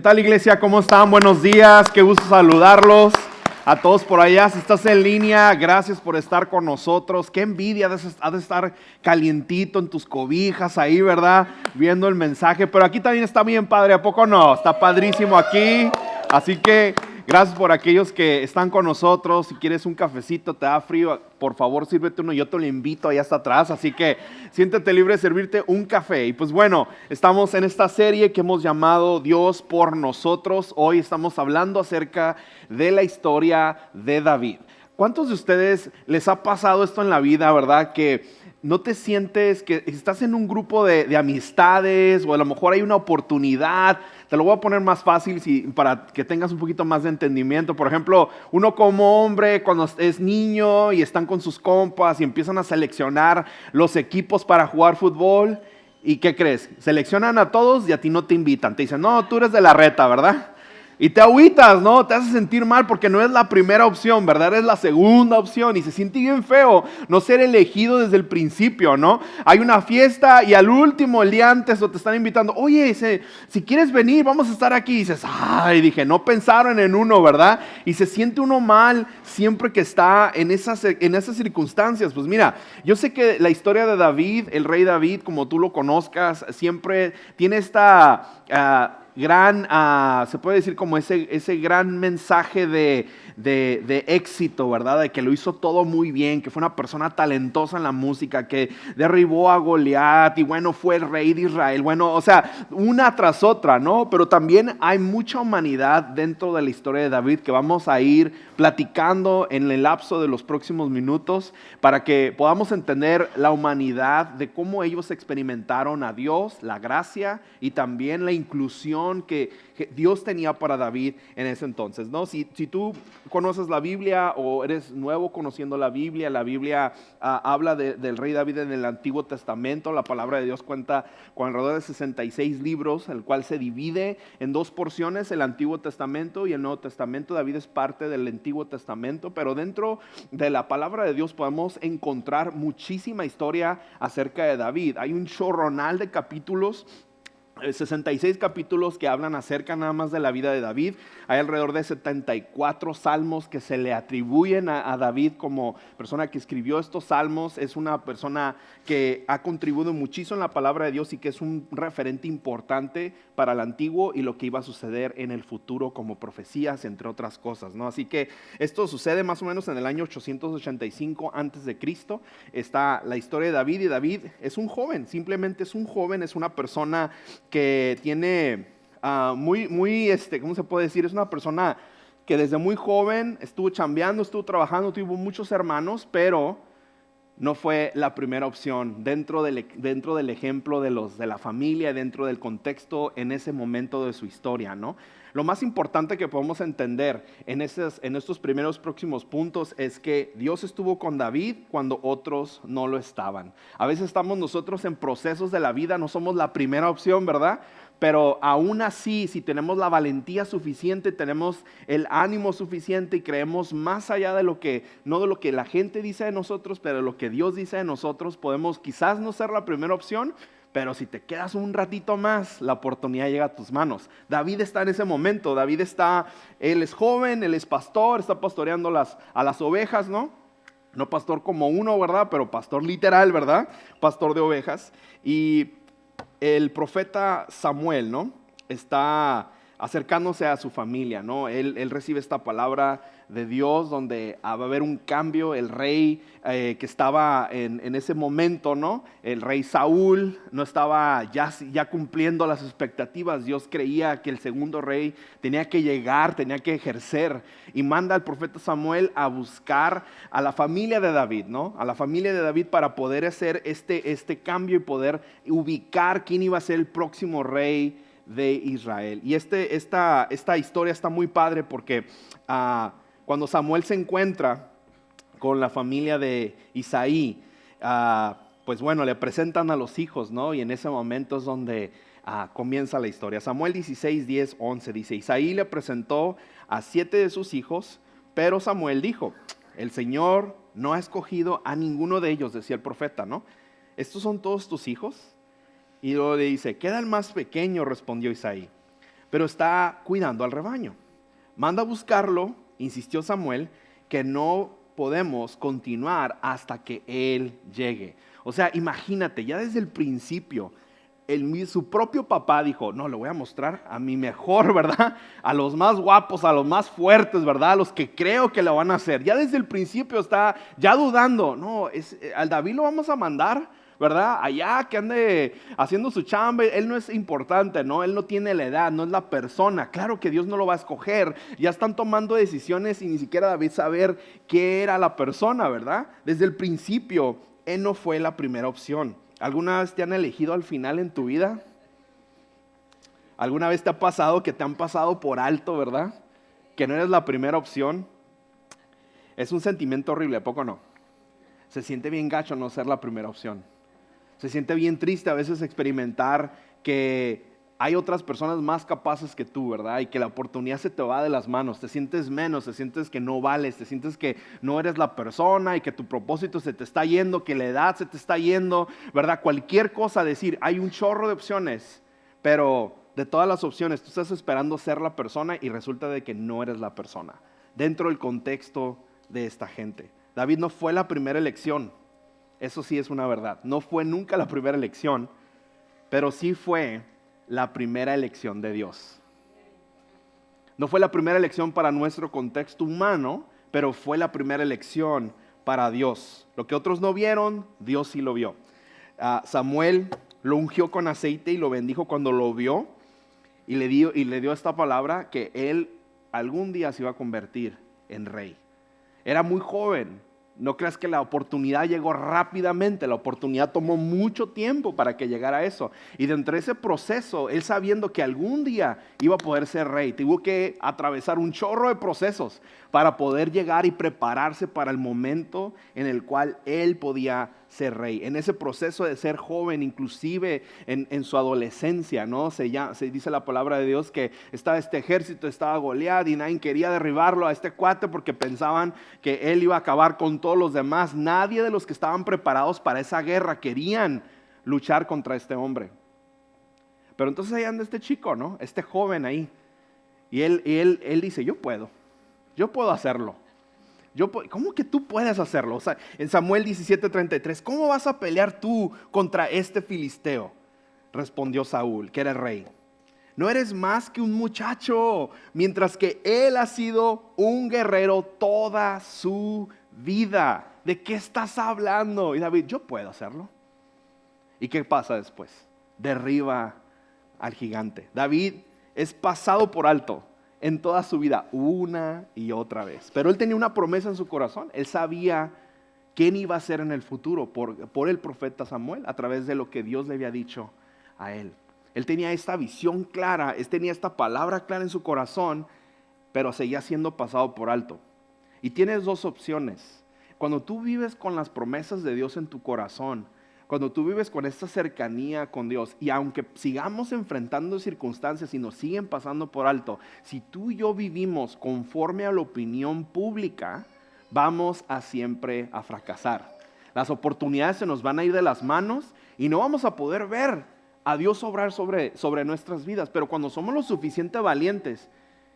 tal, iglesia? ¿Cómo están? Buenos días, qué gusto saludarlos. A todos por allá, si estás en línea, gracias por estar con nosotros. Qué envidia ha de estar calientito en tus cobijas ahí, ¿verdad? Viendo el mensaje, pero aquí también está bien padre, ¿a poco no? Está padrísimo aquí, así que gracias por aquellos que están con nosotros. Si quieres un cafecito, te da frío, por favor sírvete uno, yo te lo invito allá hasta atrás, así que siéntete libre de servirte un café. Y pues bueno, estamos en esta serie que hemos llamado Dios por nosotros. Hoy estamos hablando acerca de la historia de David. ¿Cuántos de ustedes les ha pasado esto en la vida, verdad? Que no te sientes que estás en un grupo de amistades, o a lo mejor hay una oportunidad. Te lo voy a poner más fácil para que tengas un poquito más de entendimiento. Por ejemplo, uno como hombre cuando es niño y están con sus compas y empiezan a seleccionar los equipos para jugar fútbol. ¿Y qué crees? Seleccionan a todos y a ti no te invitan. Te dicen, no, tú eres de la reta, ¿verdad? Y te agüitas, ¿no? Te hace sentir mal porque no es la primera opción, ¿verdad? Es la segunda opción y se siente bien feo no ser elegido desde el principio, ¿no? Hay una fiesta y al último, el día antes, te están invitando. Oye, si quieres venir, vamos a estar aquí. Y dices, ay, dije, no pensaron en uno, ¿verdad? Y se siente uno mal siempre que está en esas circunstancias. Pues mira, yo sé que la historia de David, el rey David, como tú lo conozcas, siempre tiene esta gran, se puede decir como ese gran mensaje de éxito, ¿verdad? De que lo hizo todo muy bien, que fue una persona talentosa en la música, que derribó a Goliat y bueno, fue el rey de Israel. Bueno, o sea, una tras otra, ¿no? Pero también hay mucha humanidad dentro de la historia de David que vamos a ir platicando en el lapso de los próximos minutos para que podamos entender la humanidad de cómo ellos experimentaron a Dios, la gracia y también la inclusión que Dios tenía para David en ese entonces, ¿no? Si tú conoces la Biblia o eres nuevo conociendo la Biblia habla del rey David en el Antiguo Testamento. La palabra de Dios cuenta con alrededor de 66 libros, el cual se divide en dos porciones, el Antiguo Testamento y el Nuevo Testamento. David es parte del Antiguo Testamento, pero dentro de la palabra de Dios podemos encontrar muchísima historia acerca de David. Hay un chorronal de capítulos, 66 capítulos que hablan acerca nada más de la vida de David. Hay alrededor de 74 salmos que se le atribuyen a David como persona que escribió estos salmos. Es una persona que ha contribuido muchísimo en la palabra de Dios y que es un referente importante para el antiguo y lo que iba a suceder en el futuro como profecías, entre otras cosas, ¿no? Así que esto sucede más o menos en el año 885 antes de Cristo. Está la historia de David, y David es un joven, simplemente es un joven, es una persona que tiene ¿cómo se puede decir? Es una persona que desde muy joven estuvo chambeando, estuvo trabajando, tuvo muchos hermanos, pero no fue la primera opción dentro del ejemplo de la familia, dentro del contexto en ese momento de su historia, ¿no? Lo más importante que podemos entender en estos primeros próximos puntos es que Dios estuvo con David cuando otros no lo estaban. A veces estamos nosotros en procesos de la vida, no somos la primera opción, ¿verdad? Pero aún así, si tenemos la valentía suficiente, tenemos el ánimo suficiente y creemos más allá de no de lo que la gente dice de nosotros, pero de lo que Dios dice de nosotros, podemos quizás no ser la primera opción, pero si te quedas un ratito más, la oportunidad llega a tus manos. David está en ese momento. Él es joven, él es pastor, está pastoreando a las ovejas, ¿no? No pastor como uno, ¿verdad? Pero pastor literal, ¿verdad? Pastor de ovejas. Y el profeta Samuel, ¿no? Está acercándose a su familia, ¿no? Él recibe esta palabra de Dios donde va a haber un cambio. El rey que estaba en ese momento, ¿no? El rey Saúl no estaba ya cumpliendo las expectativas. Dios creía que el segundo rey tenía que llegar, tenía que ejercer, y manda al profeta Samuel a buscar a la familia de David, ¿no? A la familia de David para poder hacer este cambio y poder ubicar quién iba a ser el próximo rey de Israel. Y esta historia está muy padre porque cuando Samuel se encuentra con la familia de Isaí, pues bueno, le presentan a los hijos, ¿no? Y en ese momento es donde comienza la historia. Samuel 16, 10, 11 dice: Isaí le presentó a 7 de sus hijos, pero Samuel dijo: el Señor no ha escogido a ninguno de ellos, decía el profeta, ¿no? ¿Estos son todos tus hijos? Y luego le dice: queda el más pequeño, respondió Isaí. pero está cuidando al rebaño. Manda a buscarlo, insistió Samuel, que no podemos continuar hasta que él llegue. O sea, imagínate, ya desde el principio, su propio papá dijo, no, le voy a mostrar a mi mejor, ¿verdad? A los más guapos, a los más fuertes, ¿verdad? A los que creo que lo van a hacer. Ya desde el principio está ya dudando, no, al David lo vamos a mandar, ¿verdad? Allá que ande haciendo su chamba, él no es importante, ¿no? Él no tiene la edad, no es la persona. Claro que Dios no lo va a escoger. Ya están tomando decisiones y ni siquiera David saber qué era la persona, ¿verdad? Desde el principio, él no fue la primera opción. ¿Alguna vez te han elegido al final en tu vida? ¿Alguna vez te ha pasado que te han pasado por alto, verdad? Que no eres la primera opción. Es un sentimiento horrible, ¿a poco no? Se siente bien gacho no ser la primera opción. Se siente bien triste a veces experimentar que hay otras personas más capaces que tú, ¿verdad? Y que la oportunidad se te va de las manos. Te sientes menos, te sientes que no vales, te sientes que no eres la persona y que tu propósito se te está yendo, que la edad se te está yendo, ¿verdad? Cualquier cosa, decir, hay un chorro de opciones, pero de todas las opciones tú estás esperando ser la persona y resulta de que no eres la persona. Dentro del contexto de esta gente. David no fue la primera elección. Eso sí es una verdad. No fue nunca la primera elección, pero sí fue la primera elección de Dios. No fue la primera elección para nuestro contexto humano, pero fue la primera elección para Dios. Lo que otros no vieron, Dios sí lo vio. Samuel lo ungió con aceite y lo bendijo cuando lo vio y le dio esta palabra que él algún día se iba a convertir en rey. Era muy joven. No creas que la oportunidad llegó rápidamente, la oportunidad tomó mucho tiempo para que llegara a eso. Y dentro de ese proceso, él sabiendo que algún día iba a poder ser rey, tuvo que atravesar un chorro de procesos para poder llegar y prepararse para el momento en el cual él podía ser rey. En ese proceso de ser joven, inclusive en su adolescencia, ¿no? Se dice la palabra de Dios que estaba este ejército, estaba Goliat y nadie quería derribarlo a este cuate porque pensaban que él iba a acabar con todos los demás. Nadie de los que estaban preparados para esa guerra querían luchar contra este hombre. Pero entonces ahí anda este chico, ¿no? Este joven ahí. Y él dice, yo puedo hacerlo. ¿Cómo que tú puedes hacerlo? O sea, en Samuel 17:33, ¿cómo vas a pelear tú contra este filisteo? Respondió Saúl, que era el rey. No eres más que un muchacho, mientras que él ha sido un guerrero toda su vida. ¿De qué estás hablando? Y David, yo puedo hacerlo. ¿Y qué pasa después? Derriba al gigante. David es pasado por alto en toda su vida, una y otra vez. Pero él tenía una promesa en su corazón. Él sabía quién iba a ser en el futuro por el profeta Samuel, a través de lo que Dios le había dicho a él. Él tenía esta visión clara, él tenía esta palabra clara en su corazón, pero seguía siendo pasado por alto. Y tienes dos opciones. Cuando tú vives con las promesas de Dios en tu corazón, cuando tú vives con esta cercanía con Dios, y aunque sigamos enfrentando circunstancias y nos siguen pasando por alto, si tú y yo vivimos conforme a la opinión pública, vamos a siempre a fracasar. Las oportunidades se nos van a ir de las manos y no vamos a poder ver a Dios obrar sobre nuestras vidas. Pero cuando somos lo suficiente valientes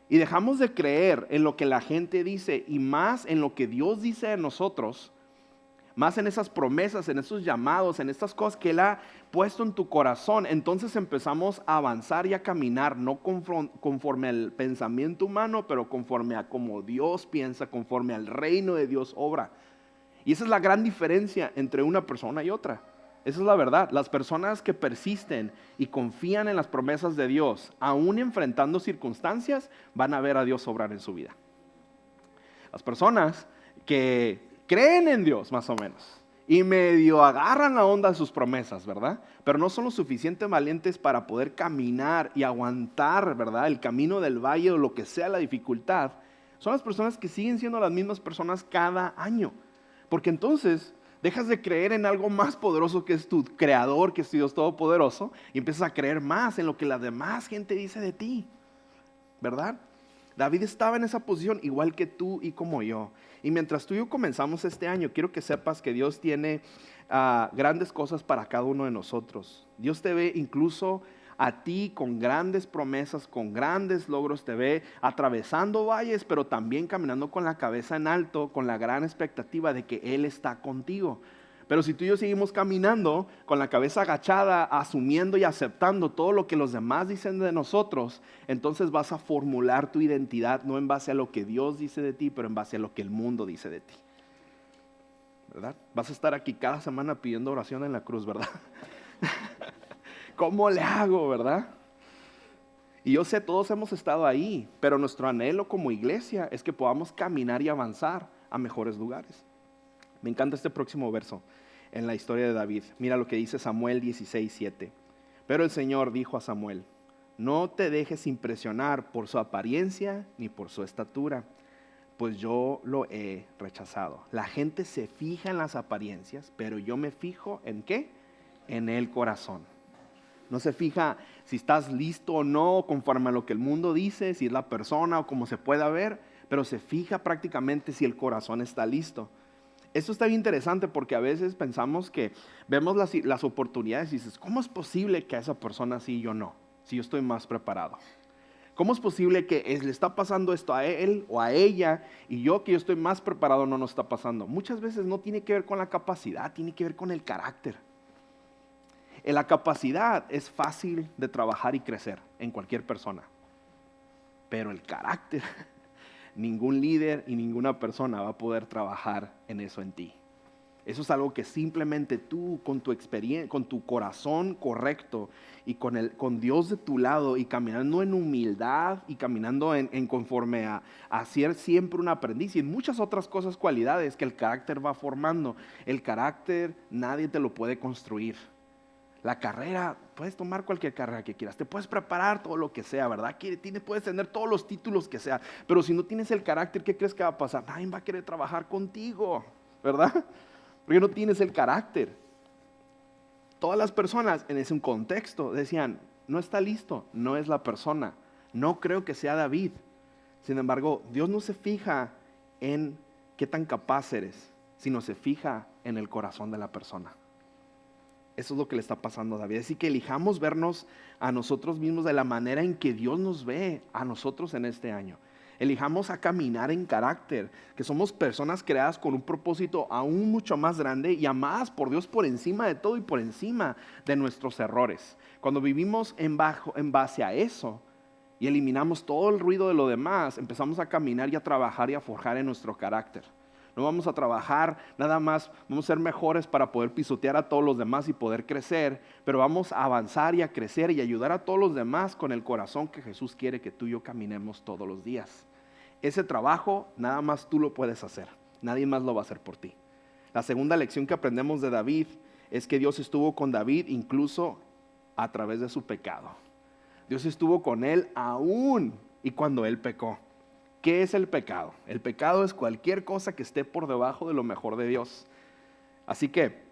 y dejamos de creer en lo que la gente dice y más en lo que Dios dice de nosotros, más en esas promesas, en esos llamados, en estas cosas que Él ha puesto en tu corazón, entonces empezamos a avanzar y a caminar, no conforme al pensamiento humano, pero conforme a como Dios piensa, conforme al reino de Dios obra. Y esa es la gran diferencia entre una persona y otra. Esa es la verdad. Las personas que persisten y confían en las promesas de Dios, aún enfrentando circunstancias, van a ver a Dios obrar en su vida. Las personas que creen en Dios más o menos y medio agarran la onda de sus promesas, ¿verdad? Pero no son lo suficiente valientes para poder caminar y aguantar, ¿verdad? El camino del valle o lo que sea la dificultad. Son las personas que siguen siendo las mismas personas cada año. Porque entonces dejas de creer en algo más poderoso que es tu creador, que es Dios Todopoderoso, y empiezas a creer más en lo que la demás gente dice de ti, ¿verdad? David estaba en esa posición igual que tú y como yo. Y mientras tú y yo comenzamos este año, quiero que sepas que Dios tiene grandes cosas para cada uno de nosotros. Dios te ve incluso a ti con grandes promesas, con grandes logros, te ve atravesando valles, pero también caminando con la cabeza en alto, con la gran expectativa de que Él está contigo. Pero si tú y yo seguimos caminando con la cabeza agachada, asumiendo y aceptando todo lo que los demás dicen de nosotros, entonces vas a formular tu identidad no en base a lo que Dios dice de ti, pero en base a lo que el mundo dice de ti. ¿Verdad? Vas a estar aquí cada semana pidiendo oración en la cruz, ¿verdad? ¿Cómo le hago, verdad? Y yo sé, todos hemos estado ahí, pero nuestro anhelo como iglesia es que podamos caminar y avanzar a mejores lugares. Me encanta este próximo verso en la historia de David. Mira lo que dice Samuel 16:7. Pero el Señor dijo a Samuel: no te dejes impresionar por su apariencia ni por su estatura, pues yo lo he rechazado. La gente se fija en las apariencias, pero yo me fijo ¿en qué? En el corazón. No se fija si estás listo o no, conforme a lo que el mundo dice, si es la persona o como se pueda ver, pero se fija prácticamente si el corazón está listo. Esto está bien interesante porque a veces pensamos que vemos las oportunidades y dices, ¿cómo es posible que a esa persona sí y yo no? Si yo estoy más preparado. ¿Cómo es posible que le está pasando esto a él o a ella y yo que yo estoy más preparado no nos está pasando? Muchas veces no tiene que ver con la capacidad, tiene que ver con el carácter. En la capacidad es fácil de trabajar y crecer en cualquier persona, pero el carácter, ningún líder y ninguna persona va a poder trabajar en eso en ti. Eso es algo que simplemente tú, con tu experiencia, con tu corazón correcto y con Dios de tu lado y caminando en humildad y caminando en conforme a ser siempre un aprendiz y en muchas otras cosas, cualidades que el carácter va formando. El carácter nadie te lo puede construir. La carrera, puedes tomar cualquier carrera que quieras, te puedes preparar todo lo que sea, ¿verdad? Puedes tener todos los títulos que sea, pero si no tienes el carácter, ¿qué crees que va a pasar? Nadie va a querer trabajar contigo, ¿verdad? Porque no tienes el carácter. Todas las personas en ese contexto decían, no está listo, no es la persona, no creo que sea David. Sin embargo, Dios no se fija en qué tan capaz eres, sino se fija en el corazón de la persona. Eso es lo que le está pasando a David. Así que elijamos vernos a nosotros mismos de la manera en que Dios nos ve a nosotros en este año. Elijamos a caminar en carácter, que somos personas creadas con un propósito aún mucho más grande y amadas por Dios por encima de todo y por encima de nuestros errores. Cuando vivimos en base a eso y eliminamos todo el ruido de lo demás, empezamos a caminar y a trabajar y a forjar en nuestro carácter. No vamos a trabajar nada más, vamos a ser mejores para poder pisotear a todos los demás y poder crecer, pero vamos a avanzar y a crecer y ayudar a todos los demás con el corazón que Jesús quiere que tú y yo caminemos todos los días. Ese trabajo nada más tú lo puedes hacer, nadie más lo va a hacer por ti. La segunda lección que aprendemos de David es que Dios estuvo con David incluso a través de su pecado. Dios estuvo con él aún y cuando él pecó. ¿Qué es el pecado? El pecado es cualquier cosa que esté por debajo de lo mejor de Dios. Así que,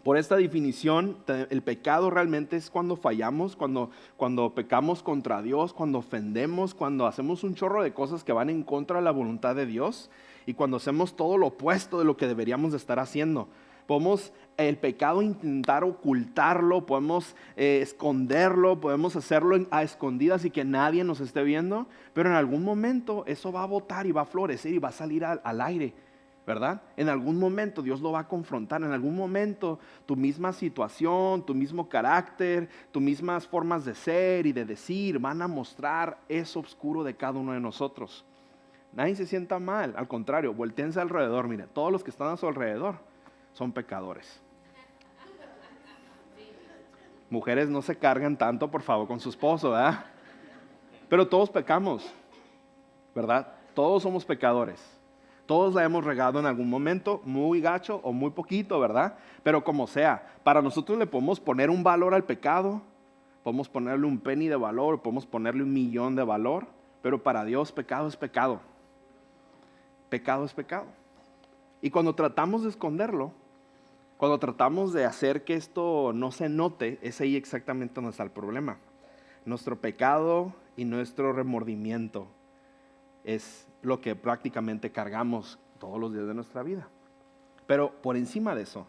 por esta definición, el pecado realmente es cuando fallamos, cuando pecamos contra Dios, cuando ofendemos, cuando hacemos un chorro de cosas que van en contra de la voluntad de Dios y cuando hacemos todo lo opuesto de lo que deberíamos de estar haciendo. Podemos el pecado intentar ocultarlo, podemos esconderlo, podemos hacerlo a escondidas y que nadie nos esté viendo, pero en algún momento eso va a botar y va a florecer y va a salir al aire, ¿verdad? En algún momento Dios lo va a confrontar, en algún momento tu misma situación, tu mismo carácter, tus mismas formas de ser y de decir van a mostrar eso oscuro de cada uno de nosotros. Nadie se sienta mal, al contrario, voltéense alrededor, mire, todos los que están a su alrededor son pecadores. Mujeres, no se cargan tanto, por favor, con su esposo, ¿verdad? Pero todos pecamos, ¿verdad? Todos somos pecadores. Todos la hemos regado en algún momento, muy gacho o muy poquito, ¿verdad? Pero como sea, para nosotros le podemos poner un valor al pecado, podemos ponerle un penny de valor, podemos ponerle 1,000,000 de valor, pero para Dios pecado es pecado. Pecado es pecado. Y cuando tratamos de esconderlo, cuando tratamos de hacer que esto no se note, es ahí exactamente donde está el problema. Nuestro pecado y nuestro remordimiento es lo que prácticamente cargamos todos los días de nuestra vida. Pero por encima de eso,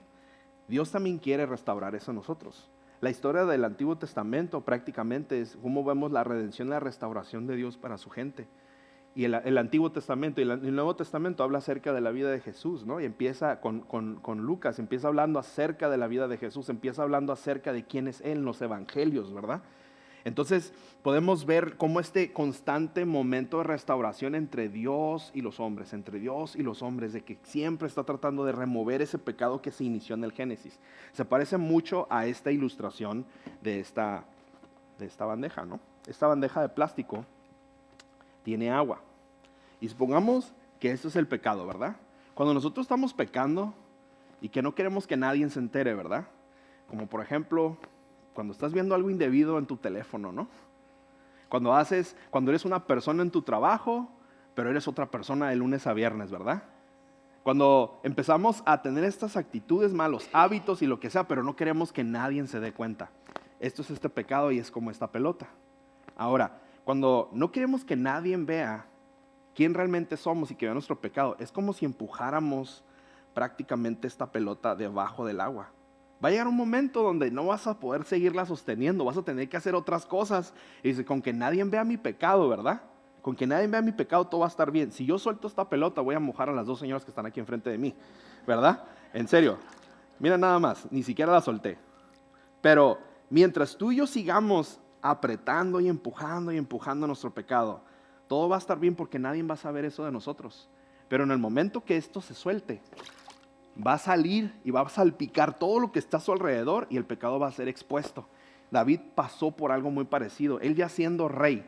Dios también quiere restaurar eso en nosotros. La historia del Antiguo Testamento prácticamente es cómo vemos la redención y la restauración de Dios para su gente. Y el Antiguo Testamento y el Nuevo Testamento habla acerca de la vida de Jesús, ¿no? Y empieza con Lucas, empieza hablando acerca de la vida de Jesús, empieza hablando acerca de quién es Él en los evangelios, ¿verdad? Entonces podemos ver cómo este constante momento de restauración entre Dios y los hombres, de que siempre está tratando de remover ese pecado que se inició en el Génesis. Se parece mucho a esta ilustración de esta bandeja, ¿no? Esta bandeja de plástico tiene agua. Y supongamos que esto es el pecado, ¿verdad? Cuando nosotros estamos pecando y que no queremos que nadie se entere, ¿verdad? Como por ejemplo, cuando estás viendo algo indebido en tu teléfono, ¿no? Cuando eres una persona en tu trabajo, pero eres otra persona de lunes a viernes, ¿verdad? Cuando empezamos a tener estas actitudes, malos hábitos y lo que sea, pero no queremos que nadie se dé cuenta. Esto es este pecado y es como esta pelota. Ahora, cuando no queremos que nadie vea quién realmente somos y que vea nuestro pecado, es como si empujáramos prácticamente esta pelota debajo del agua. Va a llegar un momento donde no vas a poder seguirla sosteniendo, vas a tener que hacer otras cosas. Y dice, con que nadie vea mi pecado, ¿verdad? Con que nadie vea mi pecado, todo va a estar bien. Si yo suelto esta pelota, voy a mojar a las dos señoras que están aquí enfrente de mí, ¿verdad? En serio, mira nada más, ni siquiera la solté. Pero mientras tú y yo sigamos apretando y empujando nuestro pecado, todo va a estar bien porque nadie va a saber eso de nosotros. Pero en el momento que esto se suelte, va a salir y va a salpicar todo lo que está a su alrededor y el pecado va a ser expuesto. David pasó por algo muy parecido, él ya siendo rey,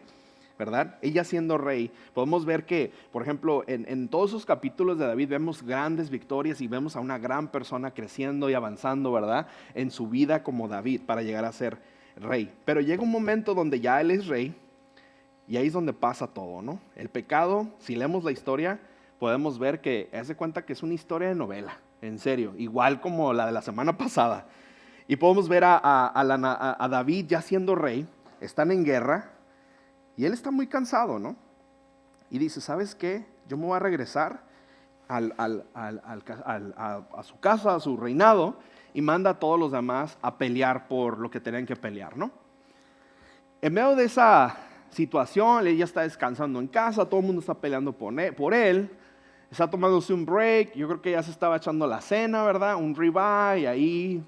¿verdad? Ella siendo rey, podemos ver que, por ejemplo, en todos esos capítulos de David vemos grandes victorias y vemos a una gran persona creciendo y avanzando, ¿verdad? En su vida como David para llegar a ser rey. Pero llega un momento donde ya él es rey y ahí es donde pasa todo, ¿no? El pecado, si leemos la historia, podemos ver que hace cuenta que es una historia de novela, en serio, igual como la de la semana pasada. Y podemos ver a David ya siendo rey, están en guerra y él está muy cansado, ¿no? Y dice, ¿sabes qué? Yo me voy a regresar a su casa, a su reinado, y manda a todos los demás a pelear por lo que tenían que pelear, ¿no? En medio de esa situación, él ya está descansando en casa, todo el mundo está peleando por él, está tomándose un break, yo creo que ya se estaba echando la cena, ¿verdad? Un ribeye ahí,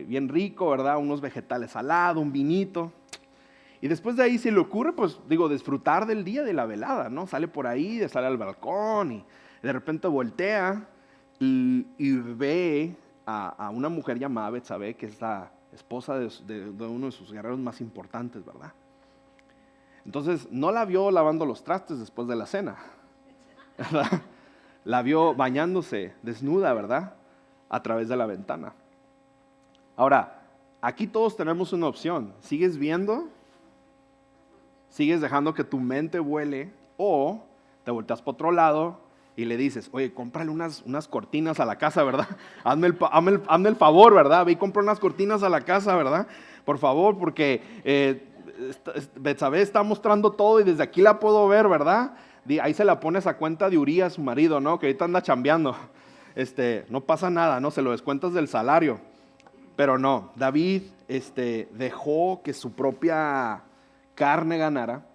bien rico, ¿verdad? Unos vegetales salados, un vinito. Y después de ahí se le ocurre, pues, disfrutar del día de la velada, ¿no? Sale por ahí, sale al balcón y de repente voltea y ve a una mujer llamada Betsabé, que es la esposa de uno de sus guerreros más importantes, ¿verdad? Entonces, no la vio lavando los trastes después de la cena, ¿verdad? La vio bañándose desnuda, ¿verdad? A través de la ventana. Ahora, aquí todos tenemos una opción. ¿Sigues viendo? ¿Sigues dejando que tu mente vuele? ¿O te volteas para otro lado y le dices, oye, cómprale unas cortinas a la casa, ¿verdad? Hazme el favor, ¿verdad? Ve y compra unas cortinas a la casa, ¿verdad? Por favor, porque Betsabé está mostrando todo y desde aquí la puedo ver, ¿verdad? Ahí se la pones a cuenta de Urías, su marido, ¿no? Que ahorita anda chambeando. No pasa nada, ¿no? Se lo descuentas del salario. Pero no, David dejó que su propia carne ganara,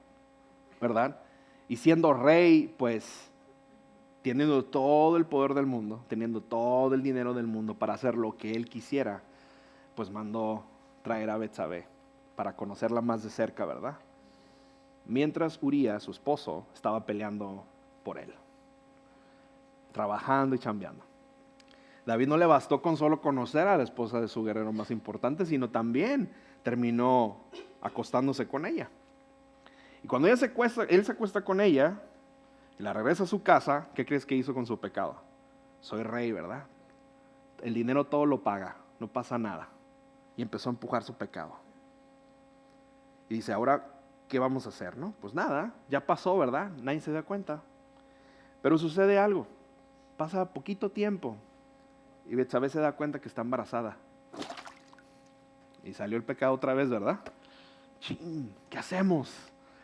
¿verdad? Y siendo rey, pues, teniendo todo el poder del mundo, teniendo todo el dinero del mundo para hacer lo que él quisiera, pues mandó traer a Betsabé para conocerla más de cerca, ¿verdad? Mientras Urías, su esposo, estaba peleando por él, trabajando y chambeando. David no le bastó con solo conocer a la esposa de su guerrero más importante, sino también terminó acostándose con ella. Y cuando él se acuesta con ella y la regresa a su casa, ¿qué crees que hizo con su pecado? Soy rey, ¿verdad? El dinero todo lo paga, no pasa nada. Y empezó a empujar su pecado. Y dice, ahora, ¿qué vamos a hacer, no? Pues nada, ya pasó, ¿verdad? Nadie se da cuenta. Pero sucede algo. Pasa poquito tiempo y Betsabé se da cuenta que está embarazada. Y salió el pecado otra vez, ¿verdad? ¿Qué hacemos?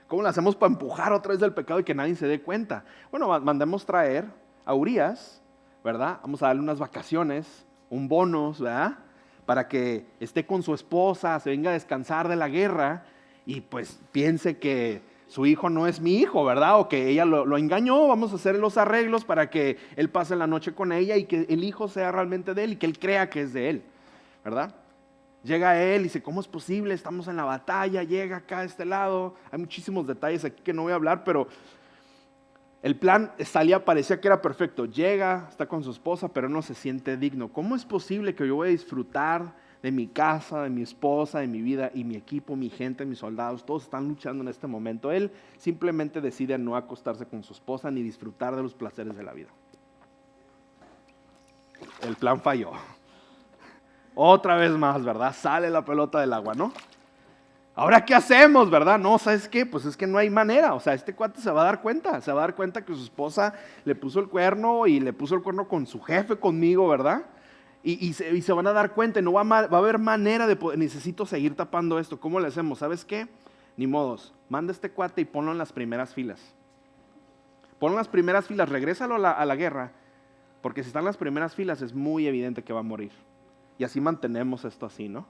¿Cómo lo hacemos para empujar otra vez del pecado y que nadie se dé cuenta? Bueno, mandemos traer a Urías, ¿verdad? Vamos a darle unas vacaciones, un bonus, ¿verdad? para que esté con su esposa, se venga a descansar de la guerra y pues piense que su hijo no es mi hijo, ¿verdad? O que ella lo engañó, vamos a hacer los arreglos para que él pase la noche con ella y que el hijo sea realmente de él y que él crea que es de él, ¿verdad? Llega él y dice, ¿cómo es posible? Estamos en la batalla, llega acá a este lado. Hay muchísimos detalles aquí que no voy a hablar, pero el plan salía, parecía que era perfecto. Llega, está con su esposa, pero no se siente digno. ¿Cómo es posible que yo voy a disfrutar de mi casa, de mi esposa, de mi vida y mi equipo, mi gente, mis soldados? Todos están luchando en este momento. Él simplemente decide no acostarse con su esposa ni disfrutar de los placeres de la vida. El plan falló. Otra vez más, ¿verdad? Sale la pelota del agua, ¿no? Ahora, ¿qué hacemos, verdad? No, ¿sabes qué? Pues es que no hay manera. O sea, este cuate se va a dar cuenta. Se va a dar cuenta que su esposa le puso el cuerno y le puso el cuerno con su jefe, conmigo, ¿verdad? Y se van a dar cuenta y no va a haber manera de poder. Necesito seguir tapando esto. ¿Cómo le hacemos? ¿Sabes qué? Ni modos. Manda a este cuate y ponlo en las primeras filas. Ponlo en las primeras filas. Regrésalo a la guerra. Porque si está en las primeras filas es muy evidente que va a morir. Y así mantenemos esto así, ¿no?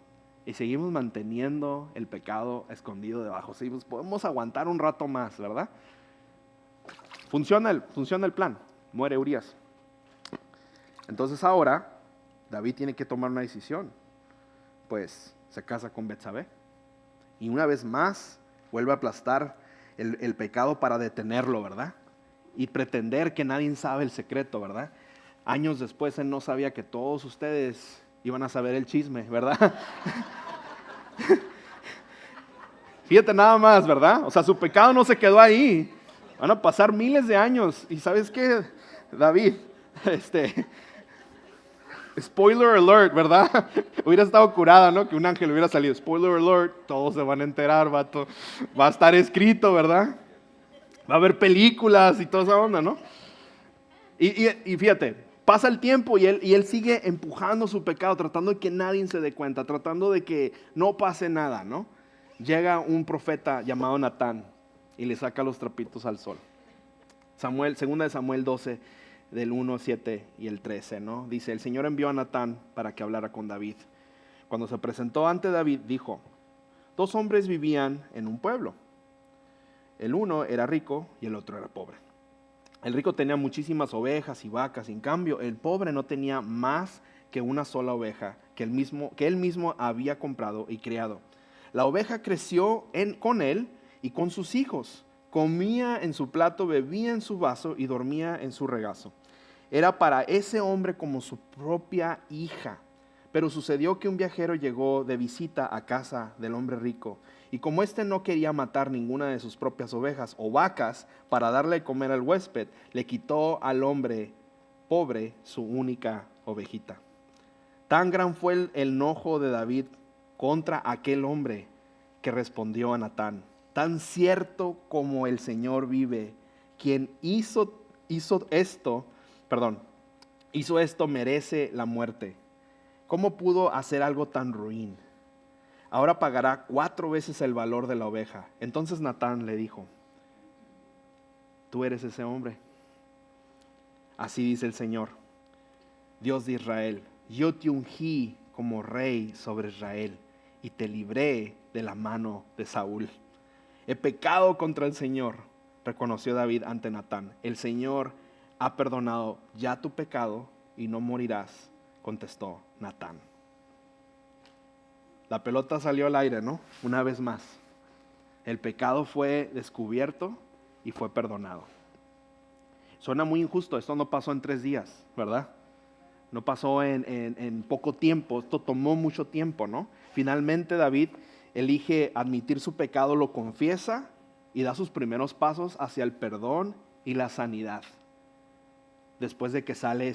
Y seguimos manteniendo el pecado escondido debajo. Seguimos, podemos aguantar un rato más, ¿verdad? Funciona el plan. Muere Urías. Entonces ahora David tiene que tomar una decisión. Pues se casa con Betsabé. Y una vez más vuelve a aplastar el pecado para detenerlo, ¿verdad? Y pretender que nadie sabe el secreto, ¿verdad? Años después él no sabía que todos ustedes iban a saber el chisme, ¿verdad? Fíjate nada más, ¿verdad? O sea, su pecado no se quedó ahí. Van a pasar miles de años. ¿Y sabes qué, David? Spoiler alert, ¿verdad? Hubiera estado curada, ¿no? Que un ángel hubiera salido. Spoiler alert, todos se van a enterar, vato. Va a estar escrito, ¿verdad? Va a haber películas y toda esa onda, ¿no? Y fíjate, pasa el tiempo y él sigue empujando su pecado, tratando de que nadie se dé cuenta, tratando de que no pase nada, ¿no? Llega un profeta llamado Natán y le saca los trapitos al sol. Segunda de Samuel 12, del 1, 7 y el 13, ¿no? Dice, el Señor envió a Natán para que hablara con David. Cuando se presentó ante David, dijo, 2 hombres vivían en un pueblo. El uno era rico y el otro era pobre. El rico tenía muchísimas ovejas y vacas, y en cambio el pobre no tenía más que una sola oveja que él mismo había comprado y criado. La oveja creció con él y con sus hijos. Comía en su plato, bebía en su vaso y dormía en su regazo. Era para ese hombre como su propia hija. Pero sucedió que un viajero llegó de visita a casa del hombre rico, y como éste no quería matar ninguna de sus propias ovejas o vacas para darle de comer al huésped, le quitó al hombre pobre su única ovejita. Tan gran fue el enojo de David contra aquel hombre que respondió a Natán, tan cierto como el Señor vive, quien hizo esto merece la muerte. ¿Cómo pudo hacer algo tan ruin? Ahora pagará 4 veces el valor de la oveja. Entonces Natán le dijo, tú eres ese hombre. Así dice el Señor, Dios de Israel, yo te ungí como rey sobre Israel y te libré de la mano de Saúl. He pecado contra el Señor, reconoció David ante Natán. El Señor ha perdonado ya tu pecado y no morirás, contestó Natán. La pelota salió al aire, ¿no? Una vez más. El pecado fue descubierto y fue perdonado. Suena muy injusto, esto no pasó en 3 días, ¿verdad? No pasó en poco tiempo, esto tomó mucho tiempo, ¿no? Finalmente David elige admitir su pecado, lo confiesa y da sus primeros pasos hacia el perdón y la sanidad. Después de que sale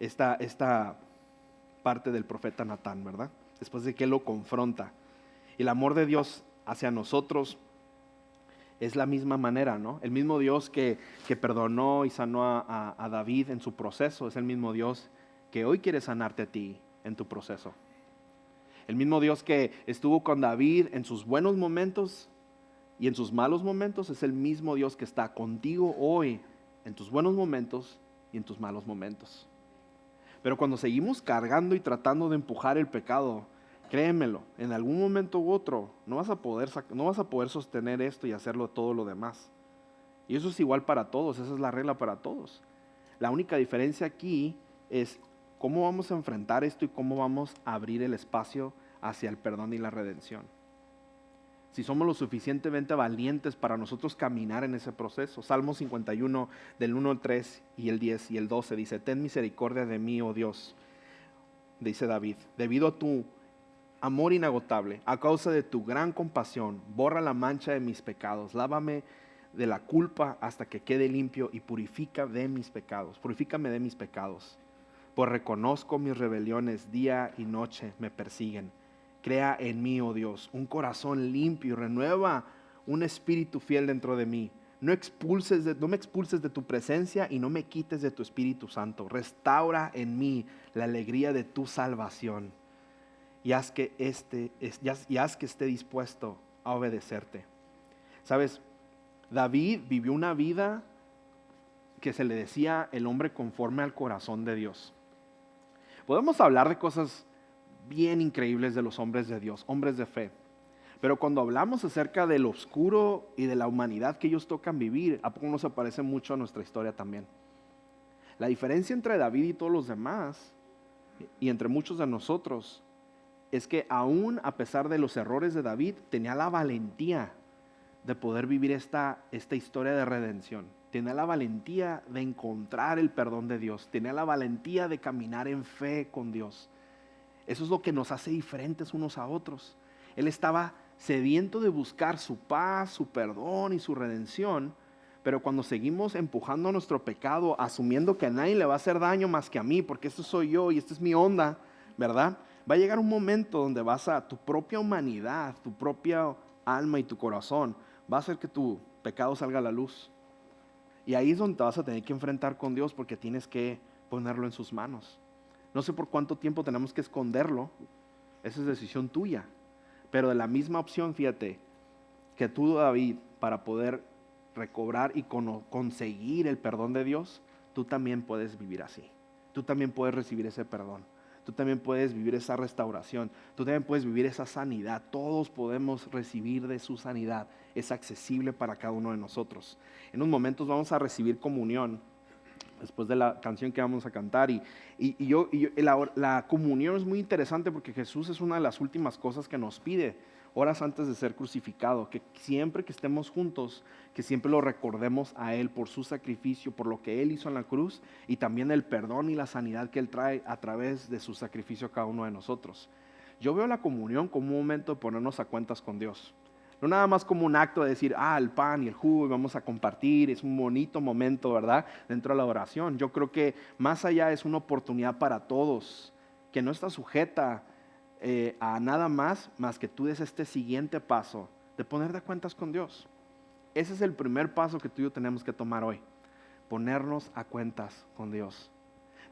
esta parte del profeta Natán, ¿verdad? Después de que él lo confronta. Y el amor de Dios hacia nosotros es la misma manera, ¿no? El mismo Dios que perdonó y sanó a David en su proceso, es el mismo Dios que hoy quiere sanarte a ti en tu proceso. El mismo Dios que estuvo con David en sus buenos momentos y en sus malos momentos, es el mismo Dios que está contigo hoy en tus buenos momentos y en tus malos momentos. Pero cuando seguimos cargando y tratando de empujar el pecado, créemelo, en algún momento u otro no vas a poder sostener esto y hacerlo todo lo demás. Y eso es igual para todos, esa es la regla para todos. La única diferencia aquí es cómo vamos a enfrentar esto y cómo vamos a abrir el espacio hacia el perdón y la redención. Si somos lo suficientemente valientes para nosotros caminar en ese proceso. Salmo 51 del 1 al 3 y el 10 y el 12 dice: ten misericordia de mí, oh Dios, dice David, debido a tu amor inagotable, a causa de tu gran compasión, borra la mancha de mis pecados, lávame de la culpa hasta que quede limpio y purifícame de mis pecados, pues reconozco mis rebeliones, día y noche me persiguen. Crea en mí, oh Dios, un corazón limpio y renueva un espíritu fiel dentro de mí. No me expulses de tu presencia y no me quites de tu Espíritu Santo. Restaura en mí la alegría de tu salvación y haz que esté dispuesto a obedecerte. ¿Sabes? David vivió una vida que se le decía el hombre conforme al corazón de Dios. Podemos hablar de cosas bien increíbles de los hombres de Dios, hombres de fe. Pero cuando hablamos acerca del oscuro y de la humanidad que ellos tocan vivir, ¿a poco no se parece mucho a nuestra historia también? La diferencia entre David y todos los demás, y entre muchos de nosotros, es que aún a pesar de los errores de David, tenía la valentía de poder vivir esta historia de redención. Tenía la valentía de encontrar el perdón de Dios. Tenía la valentía de caminar en fe con Dios. Eso es lo que nos hace diferentes unos a otros. Él estaba sediento de buscar su paz, su perdón y su redención, pero cuando seguimos empujando nuestro pecado, asumiendo que a nadie le va a hacer daño más que a mí, porque esto soy yo y esta es mi onda, ¿verdad? Va a llegar un momento donde tu propia humanidad, tu propia alma y tu corazón, va a hacer que tu pecado salga a la luz. Y ahí es donde te vas a tener que enfrentar con Dios, porque tienes que ponerlo en sus manos. No sé por cuánto tiempo tenemos que esconderlo, esa es decisión tuya. Pero de la misma opción, fíjate, que tú, David, para poder recobrar y conseguir el perdón de Dios, tú también puedes vivir así. Tú también puedes recibir ese perdón. Tú también puedes vivir esa restauración. Tú también puedes vivir esa sanidad. Todos podemos recibir de su sanidad. Es accesible para cada uno de nosotros. En unos momentos vamos a recibir comunión después de la canción que vamos a cantar. La comunión es muy interesante porque Jesús es una de las últimas cosas que nos pide horas antes de ser crucificado, que siempre que estemos juntos, que siempre lo recordemos a Él por su sacrificio, por lo que Él hizo en la cruz y también el perdón y la sanidad que Él trae a través de su sacrificio a cada uno de nosotros. Yo veo la comunión como un momento de ponernos a cuentas con Dios. No nada más como un acto de decir, el pan y el jugo y vamos a compartir, es un bonito momento, ¿verdad? Dentro de la oración. Yo creo que más allá es una oportunidad para todos, que no está sujeta a nada más que tú des este siguiente paso de poner de cuentas con Dios. Ese es el primer paso que tú y yo tenemos que tomar hoy, ponernos a cuentas con Dios.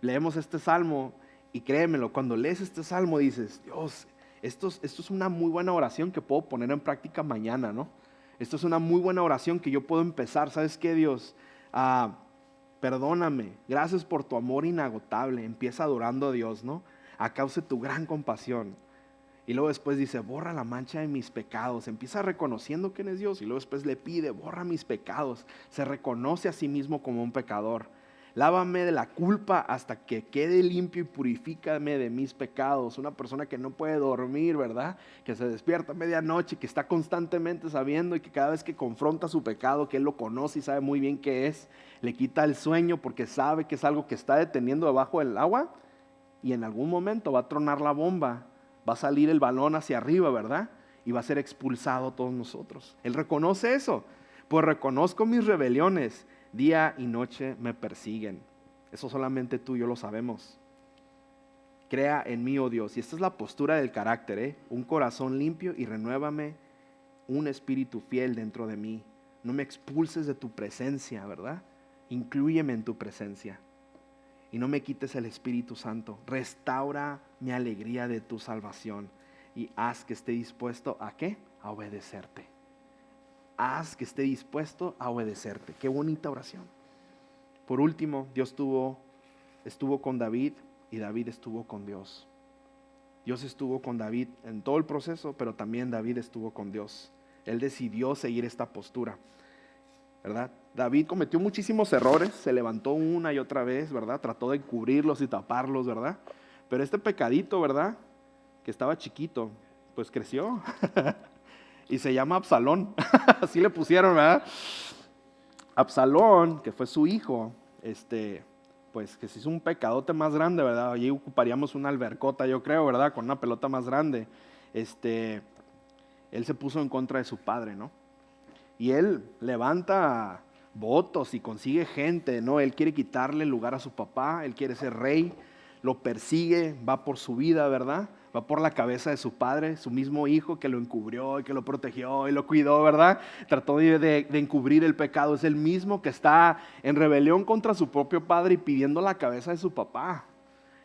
Leemos este salmo y créemelo, cuando lees este salmo dices, Dios, esto es una muy buena oración que puedo poner en práctica mañana, ¿no? Esto es una muy buena oración que yo puedo empezar. ¿Sabes qué, Dios? Perdóname, gracias por tu amor inagotable. Empieza adorando a Dios, ¿no? A causa de tu gran compasión. Y luego después dice, borra la mancha de mis pecados. Empieza reconociendo quién es Dios y luego después le pide, borra mis pecados. Se reconoce a sí mismo como un pecador. Lávame de la culpa hasta que quede limpio y purifícame de mis pecados. Una persona que no puede dormir, ¿verdad? Que se despierta a medianoche, que está constantemente sabiendo y que cada vez que confronta su pecado, que él lo conoce y sabe muy bien qué es, le quita el sueño porque sabe que es algo que está deteniendo debajo del agua y en algún momento va a tronar la bomba, va a salir el balón hacia arriba, ¿verdad? Y va a ser expulsado a todos nosotros. Él reconoce eso. Pues reconozco mis rebeliones. Día y noche me persiguen. Eso solamente tú y yo lo sabemos. Crea en mí, oh Dios. Y esta es la postura del carácter, un corazón limpio y renuévame un espíritu fiel dentro de mí. No me expulses de tu presencia, ¿verdad? Inclúyeme en tu presencia. Y no me quites el Espíritu Santo. Restaura mi alegría de tu salvación. Y haz que esté dispuesto ¿a qué? A obedecerte. Haz que esté dispuesto a obedecerte. Qué bonita oración. Por último, Dios estuvo con David y David estuvo con Dios. Dios estuvo con David en todo el proceso, pero también David estuvo con Dios. Él decidió seguir esta postura, ¿verdad? David cometió muchísimos errores, se levantó una y otra vez, ¿verdad? Trató de cubrirlos y taparlos, ¿verdad? Pero este pecadito, ¿verdad? Que estaba chiquito, pues creció y se llama Absalón. Así le pusieron, ¿verdad? Absalón, que fue su hijo, pues que se hizo un pecadote más grande, ¿verdad? Allí ocuparíamos una albercota, yo creo, ¿verdad? Con una pelota más grande. Él se puso en contra de su padre, ¿no? Y él levanta votos y consigue gente, ¿no? Él quiere quitarle el lugar a su papá, él quiere ser rey, lo persigue, va por su vida, ¿verdad? Va por la cabeza de su padre, su mismo hijo que lo encubrió y que lo protegió y lo cuidó, ¿verdad? Trató de encubrir el pecado. Es el mismo que está en rebelión contra su propio padre y pidiendo la cabeza de su papá.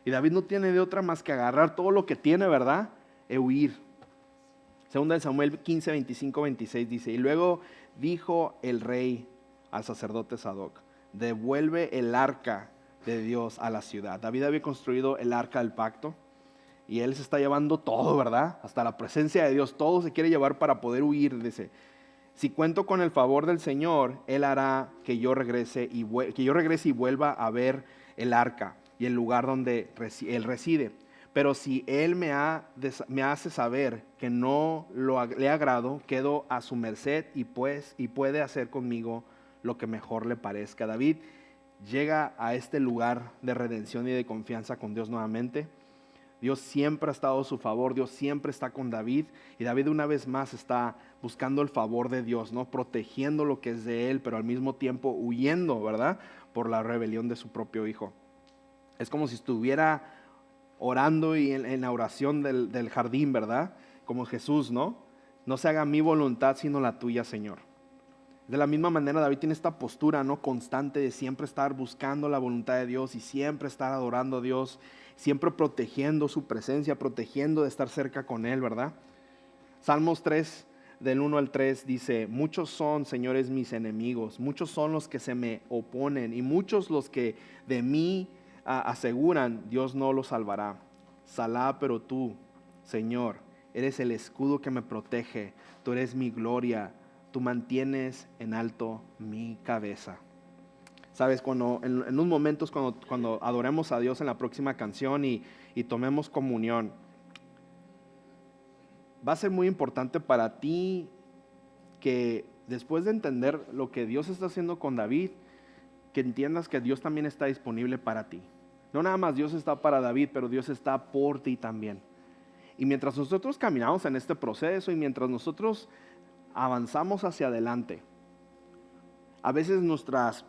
Y David no tiene de otra más que agarrar todo lo que tiene, ¿verdad? E huir. Segunda de Samuel 15, 25, 26 dice, y luego dijo el rey al sacerdote Sadoc, devuelve el arca de Dios a la ciudad. David había construido el arca del pacto y él se está llevando todo, ¿verdad? Hasta la presencia de Dios, todo se quiere llevar para poder huir. Dice, si cuento con el favor del Señor, Él hará que yo regrese y vuelva a ver el arca y el lugar donde Él reside. Pero si Él me hace saber que no le agrado, quedo a su merced y puede hacer conmigo lo que mejor le parezca. David llega a este lugar de redención y de confianza con Dios nuevamente. Dios siempre ha estado a su favor, Dios siempre está con David y David una vez más está buscando el favor de Dios, ¿no? Protegiendo lo que es de él, pero al mismo tiempo huyendo, ¿verdad? Por la rebelión de su propio hijo. Es como si estuviera orando y en la oración del jardín, ¿verdad? Como Jesús, ¿no? No se haga mi voluntad sino la tuya, Señor. De la misma manera David tiene esta postura, ¿no? Constante de siempre estar buscando la voluntad de Dios y siempre estar adorando a Dios, siempre protegiendo su presencia, protegiendo de estar cerca con Él, ¿verdad? Salmos 3, del 1 al 3 dice, muchos son, señores, mis enemigos, muchos son los que se me oponen y muchos los que de mí aseguran, Dios no los salvará. Salá, pero tú, Señor, eres el escudo que me protege, tú eres mi gloria, tú mantienes en alto mi cabeza. Sabes, cuando en unos momentos cuando adoremos a Dios en la próxima canción y tomemos comunión, va a ser muy importante para ti que después de entender lo que Dios está haciendo con David, que entiendas que Dios también está disponible para ti. No nada más Dios está para David, pero Dios está por ti también. Y mientras nosotros caminamos en este proceso y mientras nosotros avanzamos hacia adelante, a veces nuestras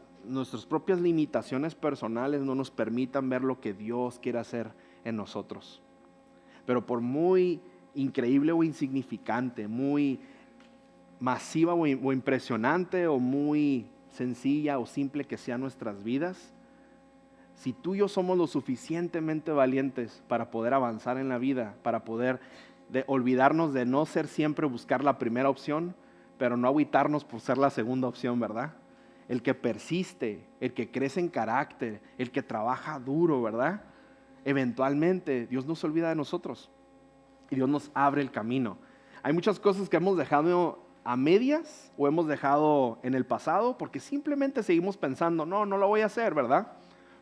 propias limitaciones personales no nos permitan ver lo que Dios quiere hacer en nosotros. Pero por muy increíble o insignificante, muy masiva o impresionante o muy sencilla o simple que sean nuestras vidas, si tú y yo somos lo suficientemente valientes para poder avanzar en la vida, para poder olvidarnos de no ser siempre buscar la primera opción, pero no agüitarnos por ser la segunda opción, ¿verdad? El que persiste, el que crece en carácter, el que trabaja duro, ¿verdad? Eventualmente Dios no se olvida de nosotros y Dios nos abre el camino. Hay muchas cosas que hemos dejado a medias o hemos dejado en el pasado porque simplemente seguimos pensando, no lo voy a hacer, ¿verdad?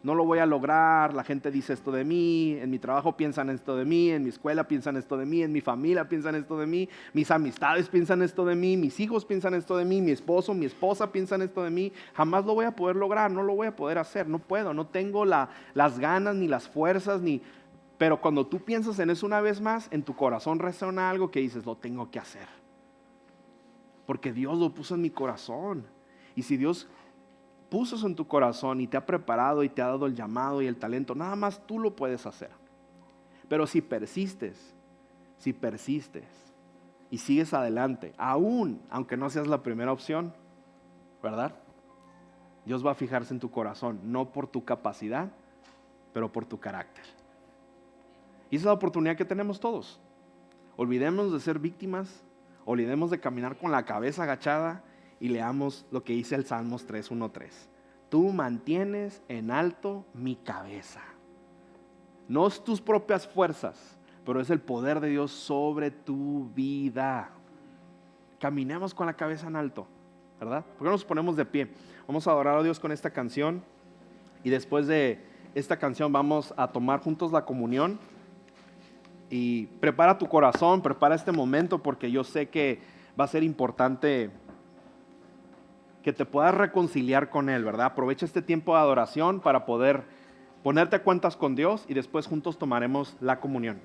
No lo voy a lograr, la gente dice esto de mí, en mi trabajo piensan esto de mí, en mi escuela piensan esto de mí, en mi familia piensan esto de mí, mis amistades piensan esto de mí, mis hijos piensan esto de mí, mi esposo, mi esposa piensan esto de mí, jamás lo voy a poder lograr, no lo voy a poder hacer, no puedo, no tengo las ganas ni las fuerzas, pero cuando tú piensas en eso una vez más, en tu corazón resuena algo que dices, lo tengo que hacer, porque Dios lo puso en mi corazón, y si Dios puso eso en tu corazón y te ha preparado y te ha dado el llamado y el talento, nada más tú lo puedes hacer. Pero si persistes y sigues adelante, aunque no seas la primera opción, ¿verdad? Dios va a fijarse en tu corazón, no por tu capacidad, pero por tu carácter. Y esa es la oportunidad que tenemos todos. Olvidemos de ser víctimas, olvidemos de caminar con la cabeza agachada y leamos lo que dice el Salmos 3:1-3. Tú mantienes en alto mi cabeza. No es tus propias fuerzas, pero es el poder de Dios sobre tu vida. Caminemos con la cabeza en alto, ¿verdad? ¿Por qué no nos ponemos de pie? Vamos a adorar a Dios con esta canción y después de esta canción vamos a tomar juntos la comunión. Y prepara tu corazón, prepara este momento, porque yo sé que va a ser importante que te puedas reconciliar con Él, ¿verdad? Aprovecha este tiempo de adoración para poder ponerte a cuentas con Dios y después juntos tomaremos la comunión.